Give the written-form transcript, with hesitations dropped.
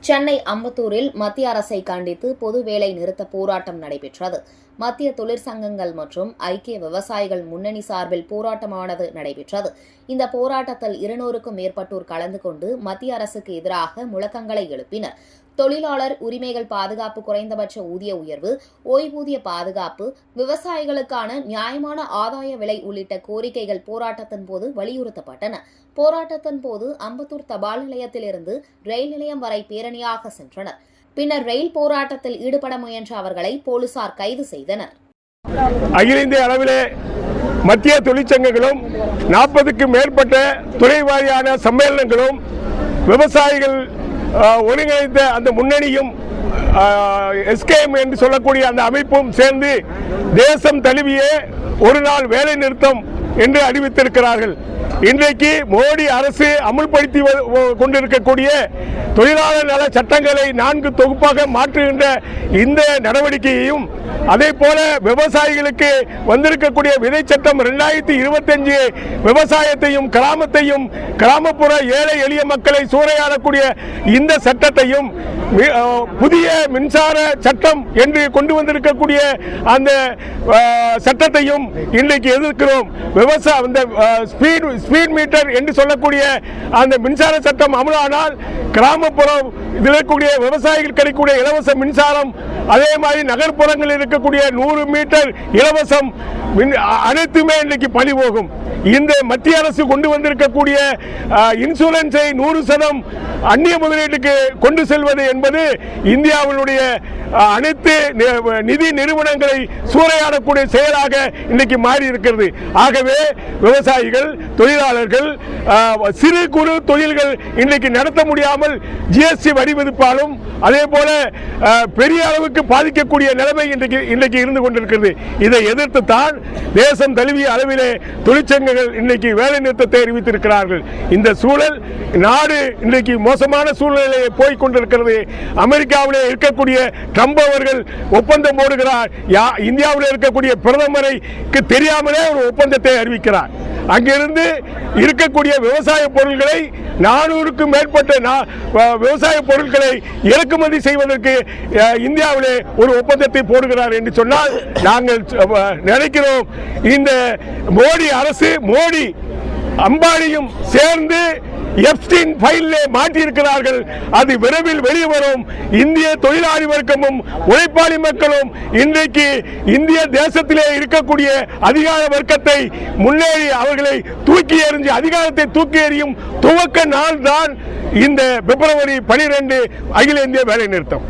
சென்னை அம்பத்தூரில் மத்திய அரசை கண்டித்து பொது வேலை நிறுத்த போராட்டம் நடைபெற்றது. மத்திய தொழிற்சங்கங்கள் மற்றும் ஐக்கிய விவசாயிகள் முன்னணி சார்பில் போராட்டமானது நடைபெற்றது. இந்த போராட்டத்தில் 200க்கும் மேற்பட்டோர் கலந்து கொண்டு மத்திய அரசுக்கு எதிராக முழக்கங்களை எழுப்பினர். தொழிலாளர் உரிமைகள் பாதுகாப்பு, குறைந்தபட்ச ஊதிய உயர்வு, ஓய்வூதிய பாதுகாப்பு, விவசாயிகளுக்கான நியாயமான ஆதாய விலை உள்ளிட்ட கோரிக்கைகள் போராட்டத்தின் போது வலியுறுத்தப்பட்டன. போராட்டத்தின் போது அம்பத்தூர் தபால் நிலையத்திலிருந்து ரயில் நிலையம் வரை பேரணியாக சென்றனர். பின்னர் ரயில் போராட்டத்தில் ஈடுபட முயன்ற அவர்களை போலீசார் கைது செய்தனர். அகில இந்திய அளவிலே மத்திய தொழிற்சங்கங்களும் 40க்கும் மேற்பட்ட துறை வாரியான சம்மேளனங்களும் விவசாயிகள் ஒருங்கிணைந்த அந்த முன்னணியும் எஸ்கேஎம் என்று சொல்லக்கூடிய அந்த அமைப்பும் சேர்ந்து தேசம் தழுவிய ஒரு நாள் வேலை நிறுத்தம் என்று அறிவித்திருக்கிறார்கள். இன்றைக்கு மோடி அரசு அமுல்படுத்தி கொண்டிருக்கக்கூடிய தொழிலாளர் நல சட்டங்களை 4 தொகுப்பாக மாற்றுகின்ற இந்த நடவடிக்கையையும், அதே போல விவசாயிகளுக்கு வந்திருக்கக்கூடிய விதை சட்டம் 2025 விவசாயத்தையும் கிராமத்தையும் கிராமப்புற ஏழை எளிய மக்களை சூறையாடக்கூடிய இந்த சட்டத்தையும், புதிய மின்சார சட்டம் என்று கொண்டு வந்திருக்கக்கூடிய அந்த சட்டத்தையும் இன்றைக்கு எதிர்க்கிறோம். ஸ்பீட் மீட்டர் என்று சொல்லக்கூடிய அந்த மின்சார சட்டம் அமலானால் கிராமப்புறம் இருக்கக்கூடிய விவசாயிகள் கிடைக்கக்கூடிய இலவச மின்சாரம், அதே மாதிரி நகர்ப்புறங்களில் இருக்கக்கூடிய 100 மீட்டர் இலவசம் அனைத்துமே இன்றைக்கு பழி போகும். இந்த மத்திய அரசு கொண்டு வந்திருக்கக்கூடிய இன்சூரன்ஸை 100% அந்நிய முதலீட்டுக்கு கொண்டு செல்வது என்பது இந்தியாவினுடைய அனைத்து நிதி நிறுவனங்களை சூறையாடக்கூடிய செயலாக இன்றைக்கு மாறி இருக்கிறது. ஆகவே விவசாயிகள், தொழிலாளர்கள், சிறு குறு தொழில்கள் இன்றைக்கு நடத்த முடியாமல் ஜிஎஸ்டி வரி விதிப்பாலும் அதே போல பெரிய அளவுக்கு பாதிக்கக்கூடிய நிலைமை இன்றைக்கு இருந்து கொண்டிருக்கிறது. இதை எதிர்த்து தான் தேசம் தழுவிய அளவிலே தொழிற்சங்கங்கள் இன்றைக்கு வேலை நிறுத்தத்தை அறிவித்திருக்கிறார்கள். இந்த சூழல் நாடு இன்றைக்கு மோசமான சூழ்நிலையை போய் கொண்டிருக்கிறது. அமெரிக்காவிலே இருக்கக்கூடிய ட்ரம்ப் அவர்கள் ஒப்பந்தம் போடுகிறார். இந்தியாவில் இருக்கக்கூடிய பிரதமருக்கு தெரியாமலே ஒரு ஒப்பந்தத்தை அறிவிக்கிறார். அங்கிருந்து இருக்கக்கூடிய விவசாய பொருட்களை 400க்கும் மேற்பட்ட விவசாய பொருட்களை இறக்குமதி செய்வதற்கு இந்தியாவிலே ஒரு ஒப்பந்தத்தை போடுகிறார் என்று சொன்னால் நாங்கள் நினைக்கிறோம், இந்த மோடி அரசு, மோடி அம்பானியும் சேர்ந்து எப்ஸ்டீன் ஃபைலிலே மாட்டியிருக்கிறார்கள். அது விரைவில் வெளியே வரும். இந்திய தொழிலாளி வர்க்கமும் உழைப்பாளி மக்களும் இன்றைக்கு இந்திய தேசத்திலே இருக்கக்கூடிய அதிகார வர்க்கத்தை முன்னேறி அவர்களை தூக்கி எறிஞ்சு அதிகாரத்தை தூக்கி எறியும் துவக்க நாள் தான் இந்த பிப்ரவரி 12 அகில இந்திய வேலை நிறுத்தம்.